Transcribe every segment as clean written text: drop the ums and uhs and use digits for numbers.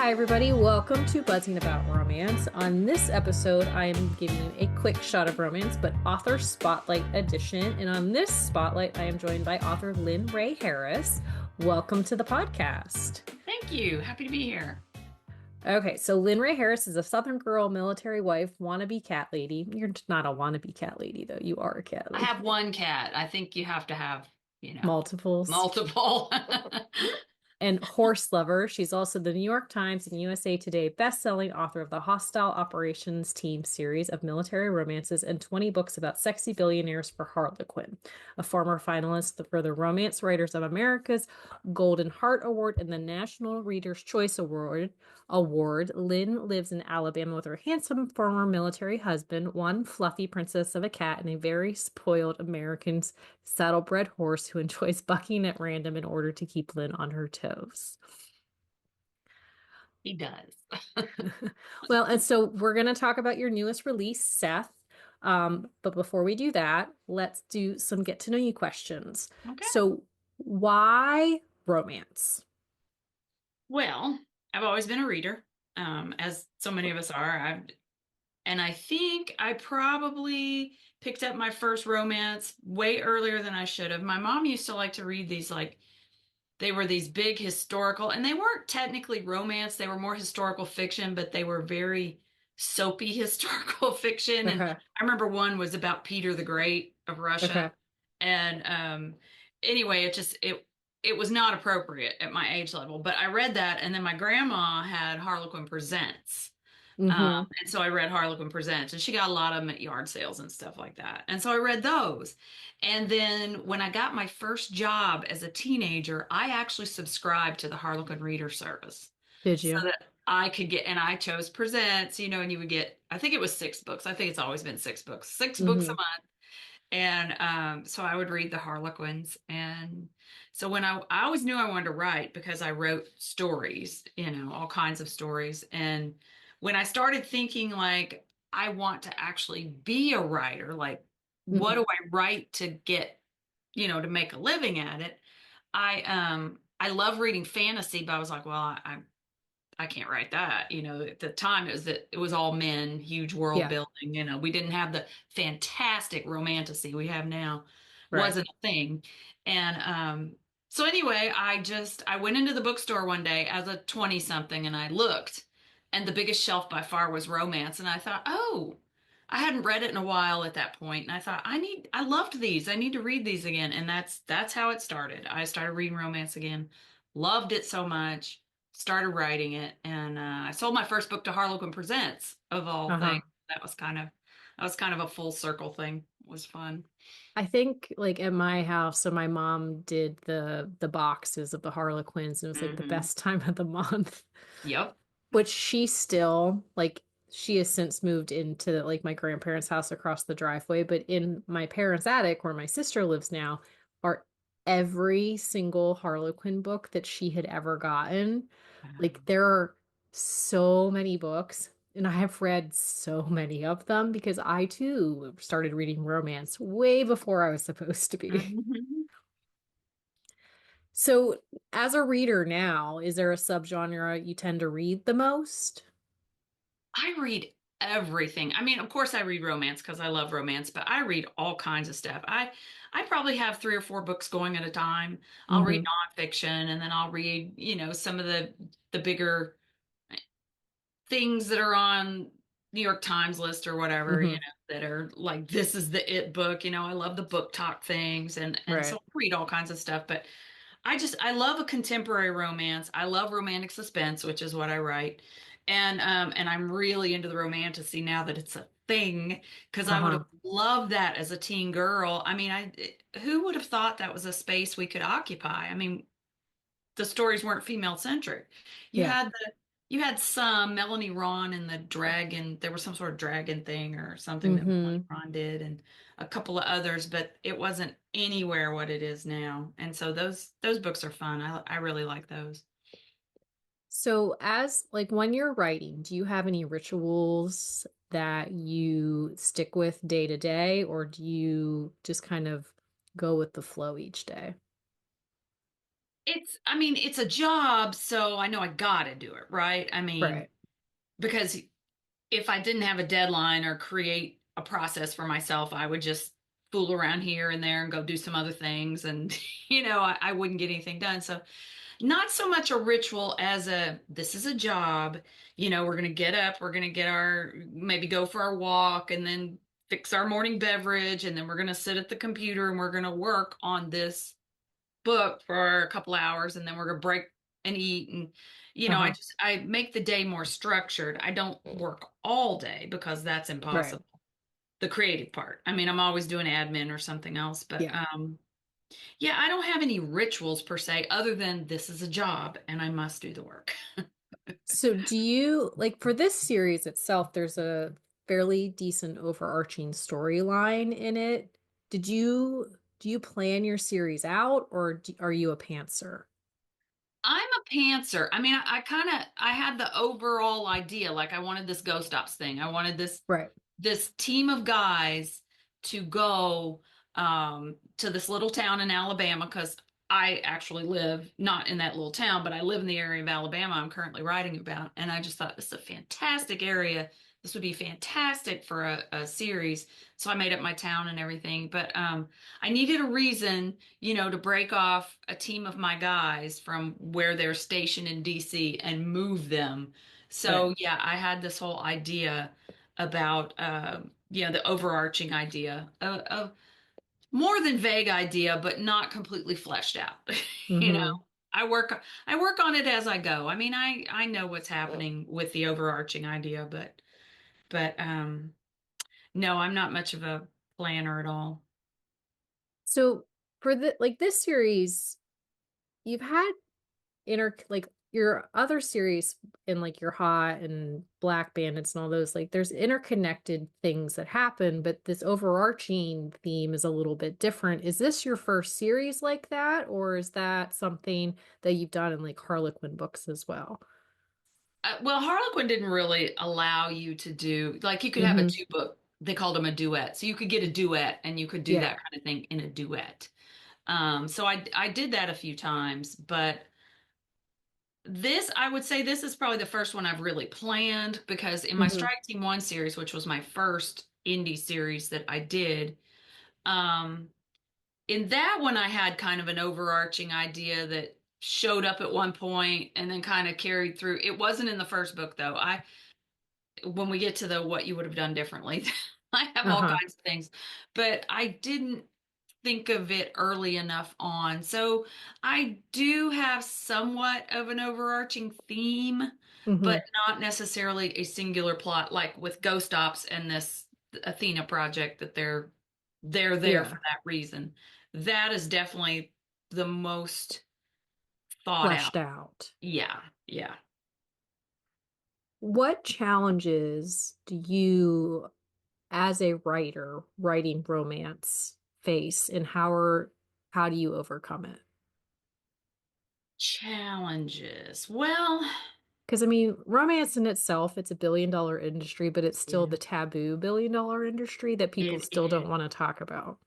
Hi, everybody. Welcome to Buzzing About Romance. On this episode, I am giving you a quick shot of romance, but author spotlight edition. And on this spotlight, I am joined by author Lynn Raye Harris. Welcome to the podcast. Thank you. Happy to be here. Okay, so Lynn Raye Harris is a Southern girl, military wife, wannabe cat lady. You're not a wannabe cat lady, though. You are a cat I lady. have one cat. I think you have to have, Multiples. multiple. And horse lover. She's also the New York Times and USA Today best-selling author of the Hostile Operations Team series of military romances and 20 books about sexy billionaires for Harlequin. A former finalist for the Romance Writers of America's Golden Heart Award and the National Reader's Choice Award. Lynn lives in Alabama with her handsome former military husband, one fluffy princess of a cat, and a very spoiled American saddlebred horse who enjoys bucking at random in order to keep Lynn on her toes. He does. Well, and so we're going to talk about your newest release, Seth. But before we do that, let's do some get to know you questions. Okay. So, why romance? Well, I've always been a reader, as so many of us are. And I think I probably picked up my first romance way earlier than I should have. My mom used to like to read these, like, they were these big historical, and they weren't technically romance. They were more historical fiction, but they were very soapy historical fiction. And Okay. I remember one was about Peter the Great of Okay. Russia. And anyway, it was not appropriate at my age level. But I read that, and then my grandma had Harlequin Presents. Mm-hmm. And so I read Harlequin Presents, and she got a lot of them at yard sales and stuff like that. And so I read those. And then when I got my first job as a teenager, I actually subscribed to the Harlequin Reader Service Did so you? that I could get, and I chose Presents, and you would get, I think it was 6 books. I think it's always been 6 books, 6 books a Mm-hmm. month. And so I would read the Harlequins. And so when I always knew I wanted to write because I wrote stories, all kinds of stories. And when I started thinking like, I want to actually be a writer, like, what Mm-hmm. do I write to get, to make a living at it? I love reading fantasy, but I was like, well, I can't write that. At the time it was all men, huge world Yeah. building. We didn't have the fantastic romantasy we have now. Right. Wasn't a thing. And so anyway, I went into the bookstore one day as a 20 something and I looked and the biggest shelf by far was romance. And I thought, oh, I hadn't read it in a while at that point. And I thought, I loved these. I need to read these again. And that's how it started. I started reading romance again. Loved it so much, started writing it, and I sold my first book to Harlequin Presents of all things. Uh-huh. That was kind of a full circle thing. It was fun. I think like at my house, so my mom did the boxes of the Harlequins and it was like the Hmm. best time of the month. Yep. Which she still like she has since moved into like my grandparents' house across the driveway, but in my parents' attic where my sister lives now are every single Harlequin book that she had ever gotten. Like there are so many books. And I have read so many of them because I too started reading romance way before I was supposed to be. Mhm. So, as a reader now, is there a subgenre you tend to read the most? I read everything. I mean, of course I read romance because I love romance, but I read all kinds of stuff. I probably have 3 or 4 books going at a time. I'll read Hmm. nonfiction and then I'll read, some of the bigger things that are on New York Times list or whatever, Hmm. that are like this is the it book. I love the book talk things and so Right. I read all kinds of stuff, but I love a contemporary romance. I love romantic suspense, which is what I write. And I'm really into the romantasy now that it's a thing because I would have Uh-huh. loved that as a teen girl. I mean, who would have thought that was a space we could occupy? I mean, the stories weren't female centric. You Yeah. had you had some Melanie Ron and the dragon. There was some sort of dragon thing or something that Melanie Hmm. Ron did, and a couple of others, but it wasn't anywhere what it is now. And so those books are fun. I really like those. So, as like when you're writing, do you have any rituals that you stick with day to day, or do you just kind of go with the flow each day? I mean, it's a job, so I know I gotta do it, right? I mean, Right. because if I didn't have a deadline or create a process for myself, I would just fool around here and there and go do some other things. And, I wouldn't get anything done. So, not so much a ritual as this is a job. We're going to get up, we're going to maybe go for our walk and then fix our morning beverage. And then we're going to sit at the computer and we're going to work on this book for a couple hours and then we're gonna break and eat and Uh-huh. I make the day more structured. I don't work all day because that's Right. impossible. The creative part. I mean, I'm always doing admin or something else, but Yeah. yeah, I don't have any rituals per se other than this is a job and I must do the work. So do you like for this series itself, there's a fairly decent overarching storyline in it. Do you plan your series out or are you a pantser? I'm a pantser. I mean, I had the overall idea like I wanted this ghost ops thing. I wanted Right. this team of guys to go to this little town in Alabama because I actually live not in that little town, but I live in the area of Alabama I'm currently writing about. And I just thought this is a fantastic area. This would be fantastic for a series. So I made up my town and everything. But I needed a reason, to break off a team of my guys from where they're stationed in DC and move them. Right. So yeah, I had this whole idea about the overarching idea of more than vague idea, but not completely fleshed out. you know, Mm-hmm. I work on it as I go. I mean, I know what's happening with the overarching idea, but no, I'm not much of a planner at all. So for the like this series, you've had like your other series in like your Hot and Black Bandits and all those, like there's interconnected things that happen, but this overarching theme is a little bit different. Is this your first series like that, or is that something that you've done in like Harlequin books as well? Well, Harlequin didn't really allow you to do like you could have a Mm-hmm. two book. They called them a duet, so you could get a duet and you could do that Yeah. kind of thing in a duet. So I did that a few times, but I would say this is probably the first one I've really planned because in my Mm-hmm. Strike Team One series, which was my first indie series that I did, um, in that one I had kind of an overarching idea that showed up at one point and then kind of carried through. It wasn't in the first book though. When we get to the what you would have done differently, I have all Uh-huh. kinds of things, but I didn't think of it early enough on. So I do have somewhat of an overarching theme, but Mm-hmm. not necessarily a singular plot like with Ghost Ops and this Athena project that they're there for Yeah. that reason. That is definitely the most thought out. Fleshed out. Yeah, yeah. What challenges do you as a writer writing romance face and how do you overcome it? Challenges. Well, Because I mean, romance in itself, it's a billion-dollar industry, but it's still yeah, the taboo billion-dollar industry that people it still is. don't want to talk about.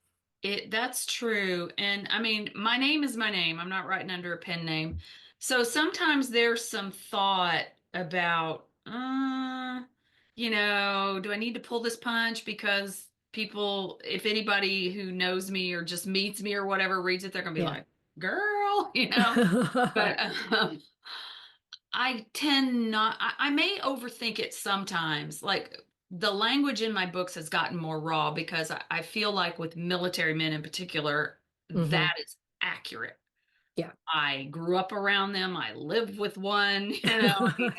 That's true. And I mean, my name is my name. I'm not writing under a pen name. So sometimes there's some thought about, do I need to pull this punch because people, if anybody who knows me or just meets me or whatever reads it, they're gonna be Yeah. like, girl, But I tend not, I may overthink it sometimes. Like the language in my books has gotten more raw because I feel like with military men in particular, hmm that is accurate. Yeah. I grew up around them. I lived with one, I mean,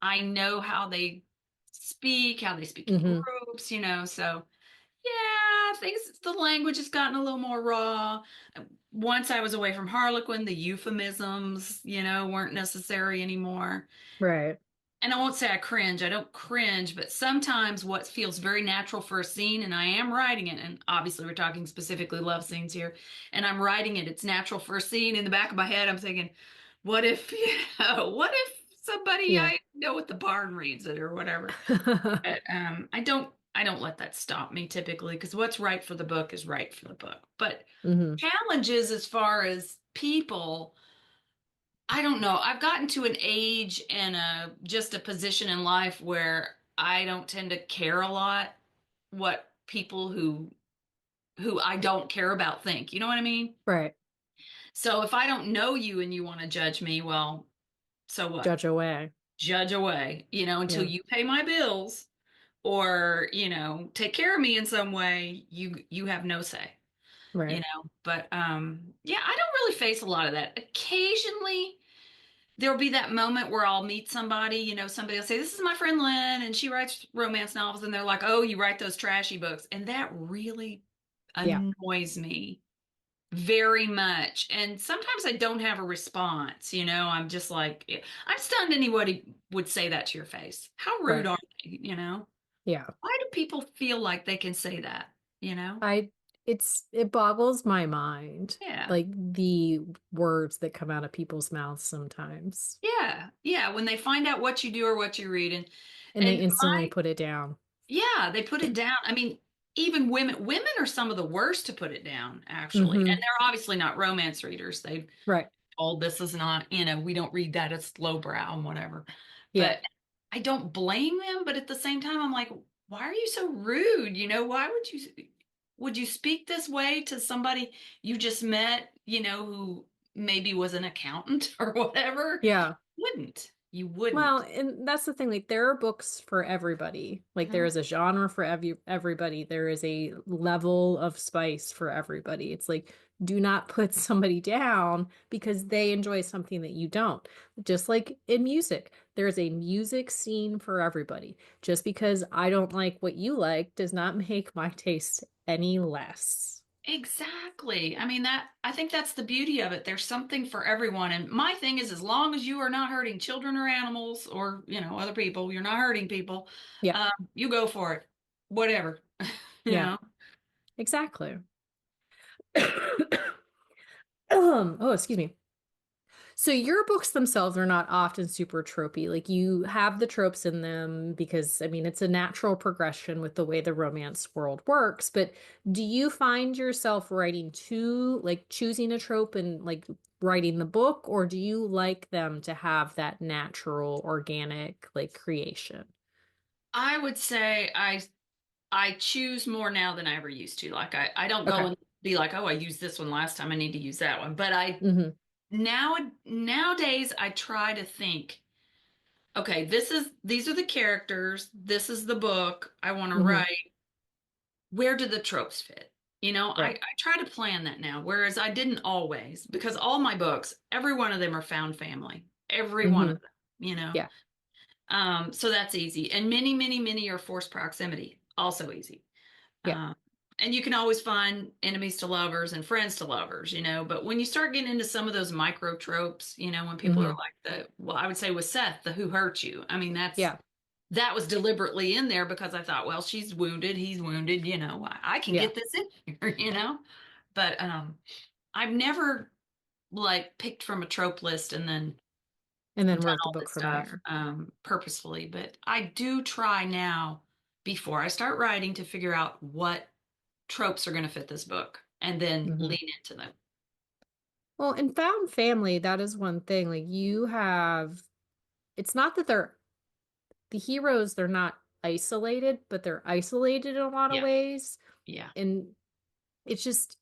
I know how they speak in hmm groups, so yeah, the language has gotten a little more raw. Once I was away from Harlequin, the euphemisms, weren't necessary anymore. Right. And I won't say I cringe. I don't cringe, but sometimes what feels very natural for a scene, and I am writing it, and obviously we're talking specifically love scenes here, and I'm writing it, it's natural for a scene. In the back of my head, I'm thinking, what if, what if somebody Yeah. I know at the barn reads it or whatever? But I don't let that stop me typically because what's right for the book is right for the book. But hmm challenges as far as people. I don't know. I've gotten to an age and just a position in life where I don't tend to care a lot what people who I don't care about think. You know what I mean? Right. So if I don't know you and you want to judge me, well, so what? Judge away. Judge away, until Yeah. you pay my bills or, take care of me in some way, you have no say, Right. But yeah, I don't really face a lot of that. Occasionally there'll be that moment where I'll meet somebody, somebody will say, "This is my friend Lynn, and she writes romance novels," and they're like, "Oh, you write those trashy books." And that really Yeah. annoys me very much. And sometimes I don't have a response, I'm just like, I'm stunned anybody would say that to your face. How rude Right. are they? Yeah. Why do people feel like they can say that, you know? I it boggles my mind, Yeah. like the words that come out of people's mouths sometimes. Yeah. Yeah. When they find out what you do or what you read. And they And instantly put it down. yeah, they put it down. I mean, even women are some of the worst to put it down, actually. And Hmm. they're obviously not romance readers. They've Right. told this is not, we don't read that. It's lowbrow and whatever. Yeah. But I don't blame them. But at the same time, I'm like, why are you so rude? Why would you speak this way to somebody you just met, who maybe was an accountant or whatever? Yeah. Wouldn't. You Well, wouldn't. and that's the thing, like there are books for everybody. Like there Mhm. is a genre for everybody. There is a level of spice for everybody. It's like do not put somebody down because they enjoy something that you don't. Just like in music, there's a music scene for everybody. Just because I don't like what you like does not make my taste any less. Exactly. I mean that I think that's the beauty of it. There's something for everyone. And my thing is as long as you are not hurting children or animals or, other people, you're not hurting people, Yeah. you go for it. Whatever. You Yeah. know. Exactly. Oh, excuse me. So your books themselves are not often super tropey. Like you have the tropes in them because, I mean, it's a natural progression with the way the romance world works. But do you find yourself writing to like choosing a trope and like writing the book, or do you like them to have that natural, organic like creation? I would say I choose more now than I ever used to. Like I don't go Okay. and be like, "Oh, I used this one last time. I need to use that one." But I Hmm. nowadays I try to think, okay, these are the characters, this is the book I want to Hmm. write. Where do the tropes fit? I Right. try to plan that now, whereas I didn't always, because all my books, every one of them are found family. Every one of Hmm. them, you know. Yeah. So that's easy. And many, many, many are forced proximity, also easy. Yeah. Um, and you can always find enemies to lovers and friends to lovers, but when you start getting into some of those micro tropes, when people are Hmm. like well, I would say with Seth, the who hurt you. I mean, Yeah. that was deliberately in there because I thought, well, she's wounded, he's wounded, I can Yeah. get this in here, But I've never like picked from a trope list and then And then done wrote the all book this from stuff there. purposefully. But I do try now before I start writing to figure out what tropes are going to fit this book and then Hmm. lean into them. Well, in found family, that is one thing. Like you have, it's not that the heroes, they're not isolated, but they're isolated in a lot of Yeah. ways. Yeah. And it's just,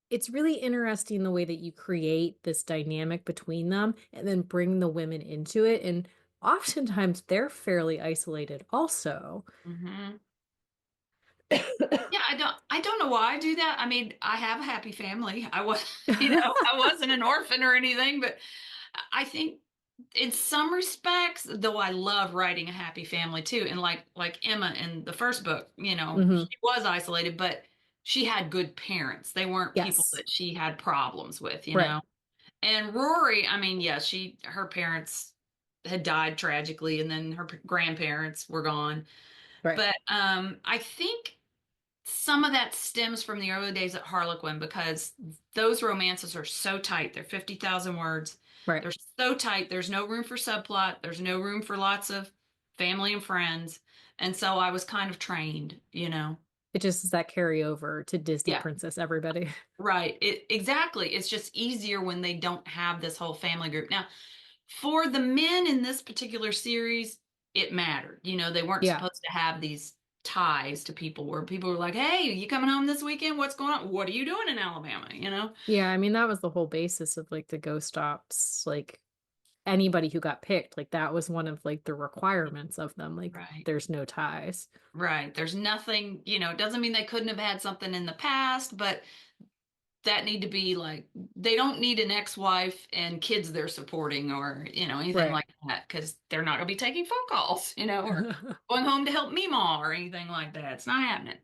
it's really interesting the way that you create this dynamic between them and then bring the women into it. And oftentimes they're fairly isolated also. Hmm. Yeah, I don't know why I do that. I mean, I have a happy family. I wasn't an orphan or anything, but I think in some respects, though I love writing a happy family too. And like Emma in the first book, Hmm. she was isolated, but she had good parents. They weren't people Yes. that she had problems with. Right. And Rory, I mean, yeah, her parents had died tragically and then her grandparents were gone. Right. But I think some of that stems from the early days at Harlequin because those romances are so tight. They're 50,000 words. Right. They're so tight. There's no room for subplot. There's no room for lots of family and friends. And so I was kind of trained. It just does that carry over to Disney Yeah, Princess everybody. right. Exactly. It's just easier when they don't have this whole family group. Now, for the men in this particular series, it mattered. They weren't Yeah. supposed to have these ties to people where people were like, "Hey, you coming home this weekend? What's going on? What are you doing in Alabama?" Yeah, I mean that was the whole basis of like the Ghost Ops, like anybody who got picked, like that was one of like the requirements of them. Like Right. there's no ties. Right. There's nothing, it doesn't mean they couldn't have had something in the past, but that need to be like, they don't need an ex-wife and kids they're supporting or, anything Right. like that because they're not going to be taking phone calls, or going home to help Meemaw or anything like that. It's not happening.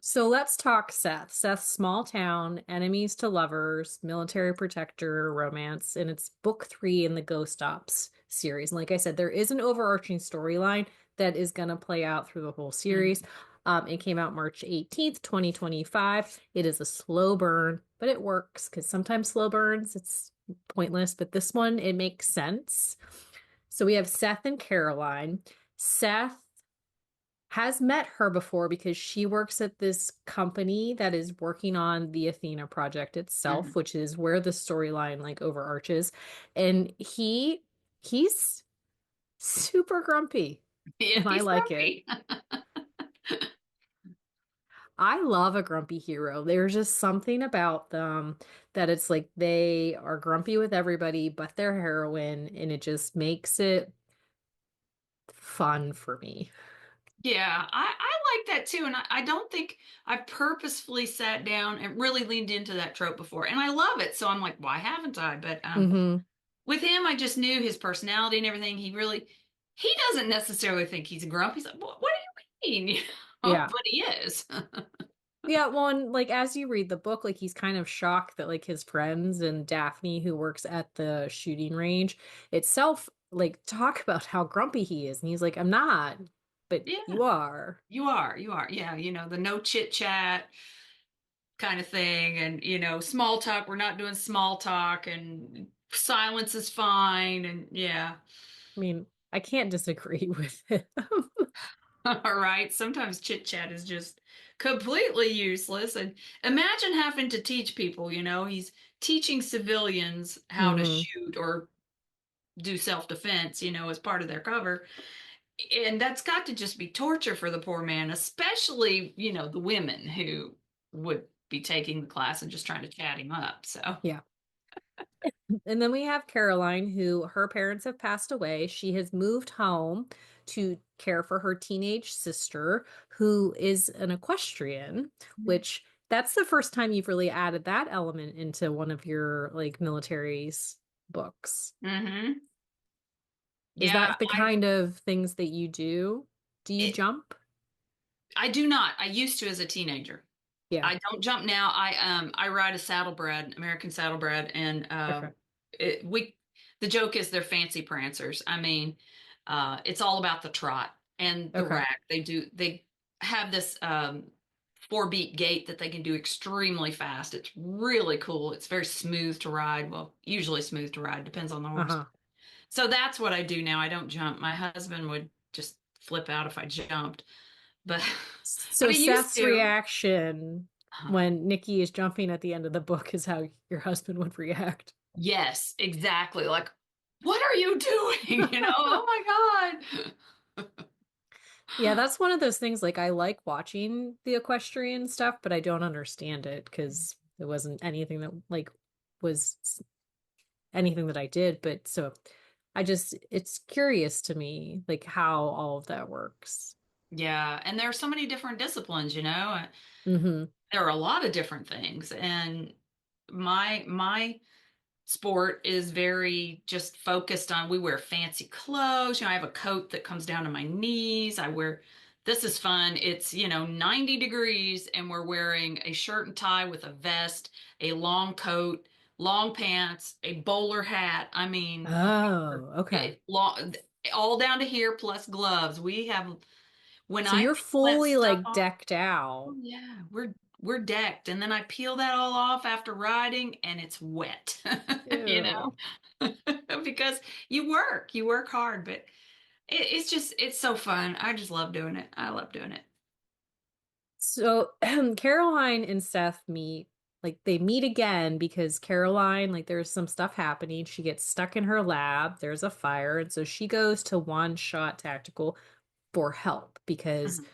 So let's talk Seth. Seth's small town, enemies to lovers, military protector romance, and it's book 3 in the Ghost Ops series. And like I said, there is an overarching storyline that is going to play out through the whole series. Mhm. It came out March 18th, 2025. It is a slow burn, but it works because sometimes slow burns, it's pointless. But this one, it makes sense. So we have Seth and Caroline. Seth has met her before because she works at this company that is working on the Athena project itself, Mhm. which is where the storyline like overarches. And he's super grumpy, Yeah, and I he's like it. grumpy. I love a grumpy hero. There's just something about them that it's like they are grumpy with everybody but their heroine, and it just makes it fun for me. Yeah, I like that too. And I don't think I purposefully sat down and really leaned into that trope before. And I love it. So I'm like, why haven't I? But Hmm. with him, I just knew his personality and everything. He doesn't necessarily think he's a grump. He's like, what do you mean? Yeah. But he is. Yeah, well, and like as you read the book, like he's kind of shocked that like his friends and Daphne, who works at the shooting range itself, like talk about how grumpy he is. And he's like, I'm not, but Yeah, you are. you are. Yeah, the no chit chat kind of thing. And, small talk. We're not doing small talk and silence is fine. And yeah. I mean, I can't disagree with it. All right. Sometimes chit chat is just completely useless. And imagine having to teach people, he's teaching civilians how to Hmm. shoot or do self-defense, as part of their cover. And that's got to just be torture for the poor man, especially, the women who would be taking the class and just trying to chat him up. So, Yeah. And then we have Caroline, who her parents have passed away. She has moved home to care for her teenage sister, who is an equestrian, which that's the first time you've really added that element into one of your like military's books. hmm Is yeah, that the kind of things that you do? Do you it, jump? I do not. I used to as a teenager. Yeah. I don't jump now. I ride a saddlebred, American saddlebred, and Okay. we the joke is they're fancy prancers. I mean, it's all about the trot and the Okay. rack. They have this 4-beat gait that they can do extremely fast. It's really cool. It's very smooth to ride. Well, usually smooth to ride, depends on the horse. Uh-huh. So that's what I do now. I don't jump. My husband would just flip out if I jumped, but but So he used Seth's to. reaction when Nikki is jumping at the end of the book is how your husband would react. Yes, exactly. Like, what are you doing? Oh my God. Yeah, that's one of those things like I like watching the equestrian stuff, but I don't understand it because it wasn't anything that like was anything that I did. But so I just it's curious to me like how all of that works. Yeah, and there are so many different disciplines, Hmm. There are a lot of different things. And my sport is very just focused on we wear fancy clothes. I have a coat that comes down to my knees. This is fun. It's, 90 degrees and we're wearing a shirt and tie with a vest, a long coat, long pants, a bowler hat. I mean, Oh, okay. all down to here plus gloves. When So I you're peel that fully stuff like off, decked oh out. yeah, we're decked. And then I peel that all off after riding and it's wet, you Ew. know, because you work hard, but it's so fun. I just love doing it. I love doing it. So Caroline and Seth meet, like they meet again because Caroline, like there's some stuff happening. She gets stuck in her lab, there's a fire, and so she goes to One Shot Tactical for help because Mhm.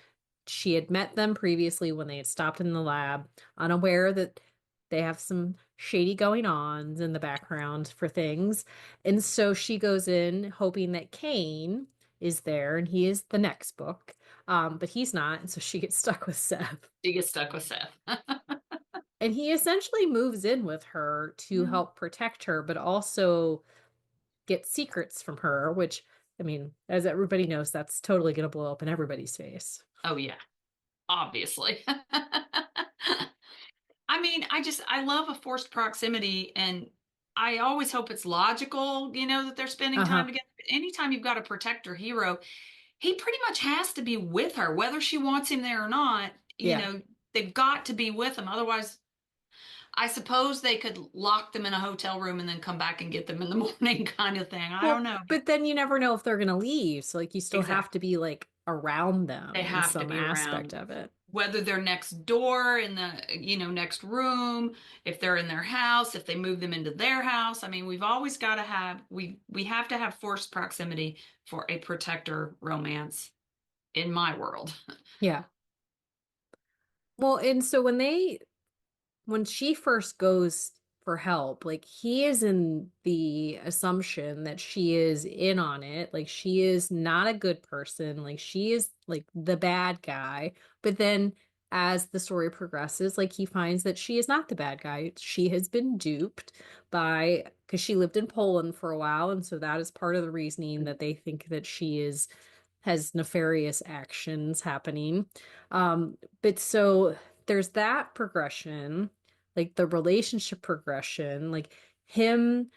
she had met them previously when they had stopped in the lab, unaware that they have some shady going ons in the background for things. And so she goes in hoping that Kane is there and he is the next book. But he's not, and so she gets stuck with Seth. She gets stuck with Seth. And he essentially moves in with her to Mhm. help protect her, but also get secrets from her, which, I mean, as everybody knows, that's totally going to blow up in everybody's face. Oh yeah, obviously. I mean, I love a forced proximity and I always hope it's logical, that they're spending time Uh-huh. together. But anytime you've got a protector hero, he pretty much has to be with her, whether she wants him there or not. Yeah. They've got to be with him. Otherwise, I suppose they could lock them in a hotel room and then come back and get them in the morning kind of thing. I don't Well, know. but then you never know if they're going to leave. So, like, you still have Exactly. to be like around They them in have to some be aspect around, of it. whether they're next door in the, next room, if they're in their house, if they move them into their house. I mean, we've always got to have, we have to have forced proximity for a protector romance in my world. Yeah. Well, and so when she first goes for help, like he is in the assumption that she is in on it. Like she is not a good person. Like she is like the bad guy. But then as the story progresses, like he finds that she is not the bad guy. She has been duped by, because she lived in Poland for a while. And so that is part of the reasoning that they think that she is has nefarious actions happening. But so there's that progression, like the relationship progression, like him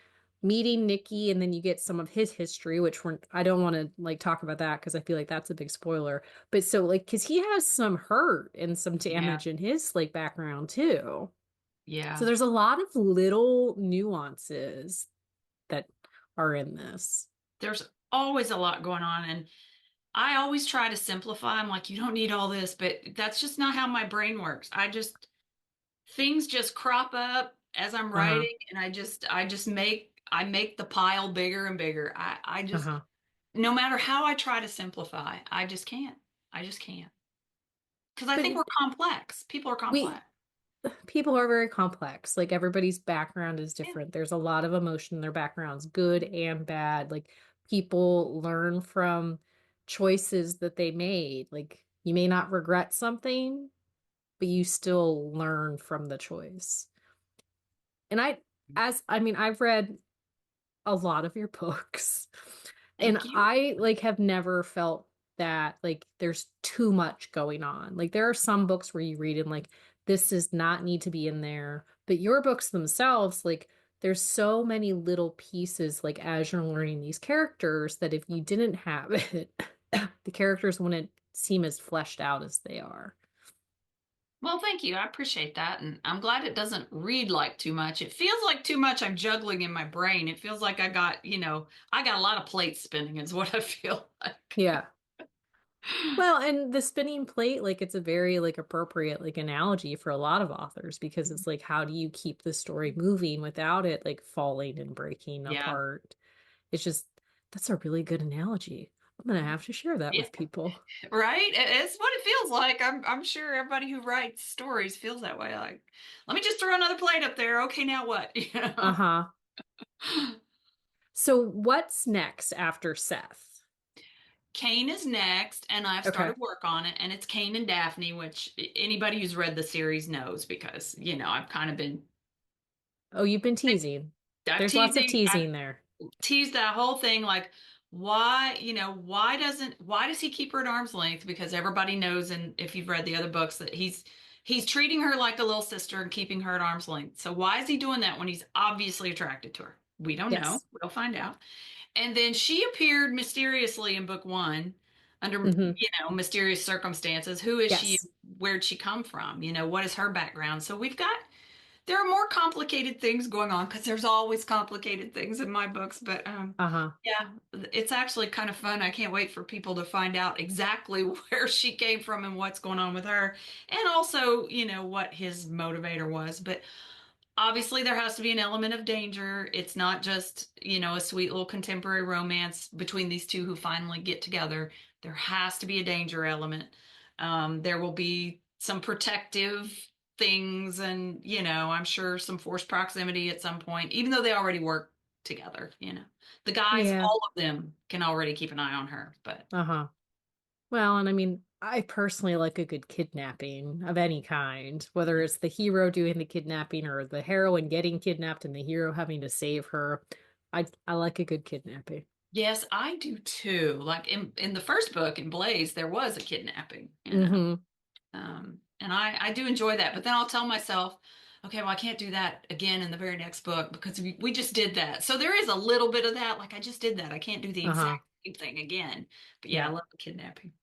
meeting Nikki, and then you get some of his history, which I don't want to like talk about that because I feel like that's a big spoiler. But so like because he has some hurt and some Yeah. damage in his like background too. So Yeah. there's a lot of little nuances that are in this. There's always a lot going on. And I always try to simplify. I'm like, you don't need all this, but that's just not how my brain works. Things just crop up as I'm Uh-huh. writing and I make the pile bigger and bigger. I just, Uh-huh. no matter how I try to simplify, I just can't. I just can't. Because I think we're But complex. People are we complex. people are very complex. Like everybody's background is Yeah. different. There's a lot of emotion in their backgrounds, good and bad. Like people learn from choices that they made. Like you may not regret something, but you still learn from the choice. And I mean, I've read a lot of your books. And Thank you. I like have never felt that like there's too much going on. Like there are some books where you read and like this does not need to be in there. But your books themselves, like there's so many little pieces like as you're learning these characters that if you didn't have it, the characters wouldn't seem as fleshed out as they are. Well, thank you. I appreciate that. And I'm glad it doesn't read like too much. It feels like too much I'm juggling in my brain. It feels like I got a lot of plates spinning is what I feel like. Yeah. Well, and the spinning plate, like it's a very like appropriate like analogy for a lot of authors because it's like how do you keep the story moving without it like falling and breaking Yeah. apart? It's just that's a really good analogy. I'm gonna have to share that Yeah. with people. Right? It's what it feels like. I'm sure everybody who writes stories feels that way. Like, let me just throw another plate up there. Okay, now what? Uh-huh. So what's next after Seth? Kane is next, and I've Okay. started work on it, and it's Kane and Daphne, which anybody who's read the series knows because, I've kind of been Oh, you've been teasing. I've There's lots of teasing, I've teasing there. teased that whole thing like why does he keep her at arm's length? Because everybody knows, and if you've read the other books, that he's treating her like a little sister and keeping her at arm's length. So why is he doing that when he's obviously attracted to her? We don't know. Yes. We'll find out. And then she appeared mysteriously in book one under, Hmm. mysterious circumstances. Who is she? Yes. Where'd she come from? What is her background? So we've got there are more complicated things going on because there's always complicated things in my books. But Uh-huh. yeah, it's actually kind of fun. I can't wait for people to find out exactly where she came from and what's going on with her, and also, what his motivator was. But obviously, there has to be an element of danger. It's not just, a sweet little contemporary romance between these two who finally get together. There has to be a danger element. There will be some protective things and, I'm sure some forced proximity at some point, even though they already work together. The guys, Yeah. all of them can already keep an eye on her, but Uh-huh. Well, and I mean, I personally like a good kidnapping of any kind, whether it's the hero doing the kidnapping or the heroine getting kidnapped and the hero having to save her. I like a good kidnapping. yes, I do too. Like in the first book in Blaze, there was a kidnapping. Hmm. And I do enjoy that, but then I'll tell myself, okay, well, I can't do that again in the very next book because we just did that. So there is a little bit of that. Like I just did that. I can't do the Uh-huh. exact same thing again. But yeah, I Yeah, love the kidnapping.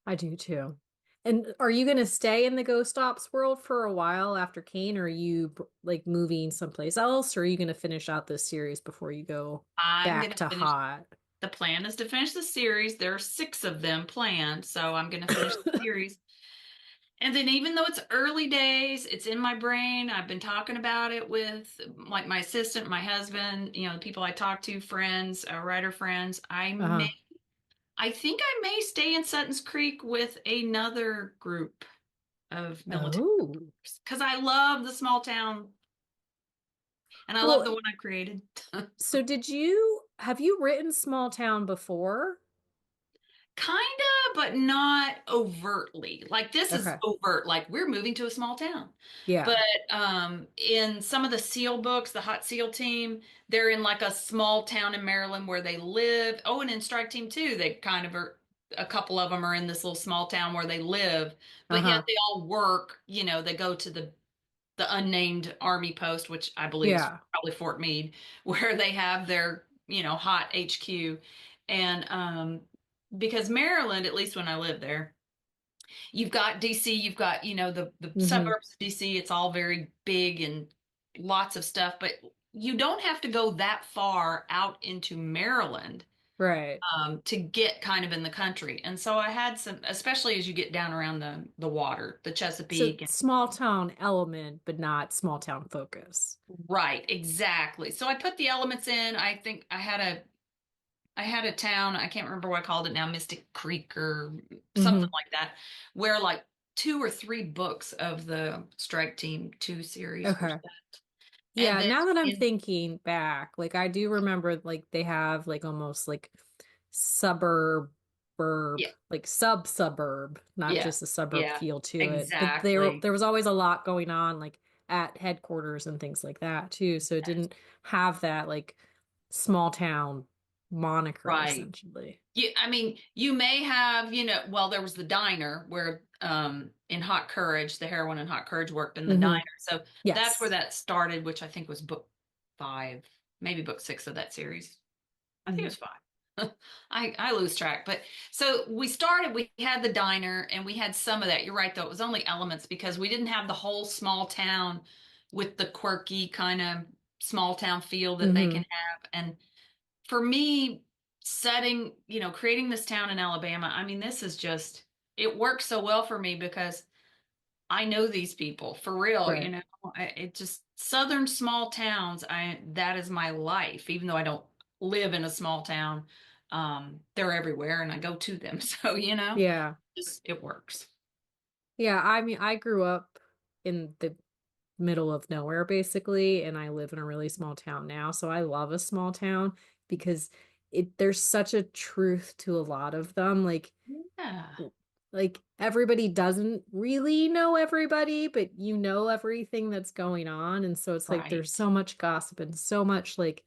I do too. And are you going to stay in the Ghost Ops world for a while after Kane, or are you like moving someplace else, or are you going to finish out this series before you go I'm back gonna to finish. Hot? The plan is to finish the series. There are six of them planned, so I'm gonna finish the series. And then even though it's early days, it's in my brain. I've been talking about it with like my assistant, my husband, the people I talk to, friends, writer friends. Uh-huh. I think I may stay in Sutton's Creek with another group of military Oh. because I love the small town and I love Well, the one I created. so have you written Small Town before? Kinda, but not overtly. Like this is Okay. overt, like we're moving to a small town. But Yeah. in some of the SEAL books, the Hot SEAL team, they're in like a small town in Maryland where they live. Oh, and in Strike Team 2, they kind of are, a couple of them are in this little small town where they live, but yet Uh-huh. they all work, they go to the unnamed army post, which I believe is Yeah. probably Fort Meade, where they have their, hot HQ. And because Maryland, at least when I lived there, you've got DC, you've got, the Hmm. suburbs of DC, it's all very big and lots of stuff, but you don't have to go that far out into Maryland Right. to get kind of in the country. And so I had some, especially as you get down around the water, the So Chesapeake. small town element, but not small town focus. Right, exactly. So I put the elements in. I think I had a town, I can't remember what I called it now, Mystic Creek or something Hmm. like that, where like two or three books of the Strike Team 2 series were Okay. set. And Yeah, then now that I'm in thinking back, like I do remember like they have like almost like yeah, like sub-suburb, not yeah, just a suburb yeah, feel to it. But exactly. there was always a lot going on like at headquarters and things like that too. So it didn't have that like small town moniker Right. essentially. I mean, you may have, well, there was the diner where in Hot Courage, the heroine in Hot Courage worked in the Hmm. diner. So that's where Yes. that started, which I think was book five, maybe book six of that series. I think it Mhm. was five. I lose track. But so we had the diner and we had some of that. You're right, though. It was only elements because we didn't have the whole small town with the quirky kind of small town feel that they can Hmm. have. And for me, creating this town in Alabama, I mean, this is just, it works so well for me because I know these people for real, Right. it just southern small towns, that is my life, even though I don't live in a small town. They're everywhere and I go to them. So, Yeah. just it works. Yeah, I mean, I grew up in the middle of nowhere basically, and I live in a really small town now, so I love a small town because there's such a truth to a lot of them. Yeah, Like everybody doesn't really know everybody, but you know everything that's going on, and so it's like there's right. so much gossip and so much like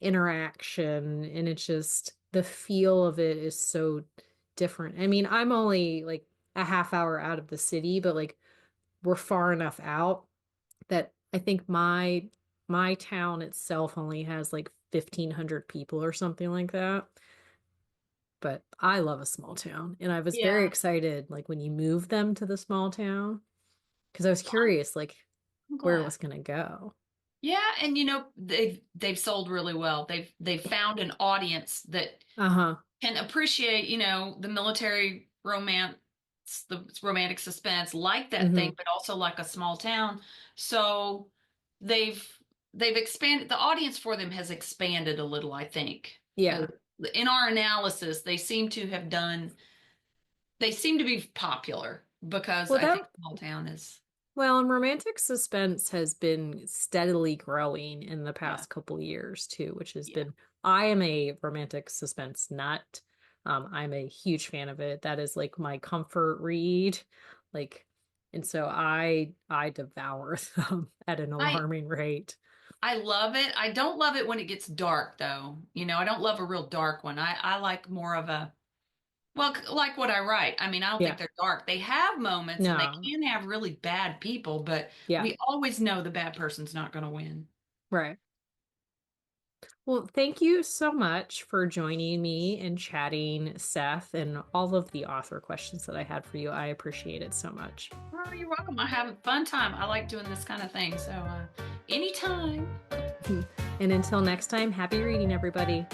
interaction, and it's just the feel of it is so different. I mean, I'm only like a half hour out of the city, but like we're far enough out that I think my town itself only has like 1,500 people or something like that. But I love a small town, and I was very Yeah. excited like when you moved them to the small town because I was curious like I'm where it glad. was going to go. Yeah, and they've sold really well. They've found an audience that Uh-huh. can appreciate, the military romance, the romantic suspense, like that thing, Hmm. but also like a small town. So they've they've expanded, the audience for them has expanded a little, I think. Yeah. In our analysis, they seem to be popular because Well, I that think small town is, Well, and romantic suspense has been steadily growing in the yeah, past couple years too, which has yeah. been, I am a romantic suspense nut. I'm a huge fan of it. That is like my comfort read. Like, and so I devour them at an I alarming rate. I love it. I don't love it when it gets dark though. I don't love a real dark one. I like more of a, well, like what I write. I mean, I don't think Yeah. they're dark. They have moments and they No. can have really bad people, but Yeah. we always know the bad person's not going to win. Right. Well, thank you so much for joining me and chatting, Seth, and all of the author questions that I had for you. I appreciate it so much. Oh, you're welcome. I have a fun time. I like doing this kind of thing. So, anytime. And until next time, happy reading, everybody.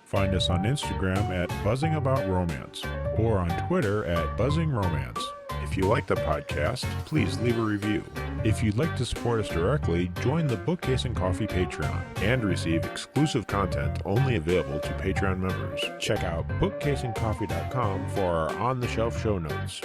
Find us on Instagram at Buzzing About Romance or on Twitter at Buzzing Romance. If you like the podcast, please leave a review. If you'd like to support us directly, join the Bookcase and Coffee Patreon and receive exclusive content only available to Patreon members. Check out bookcaseandcoffee.com for our on-the-shelf show notes.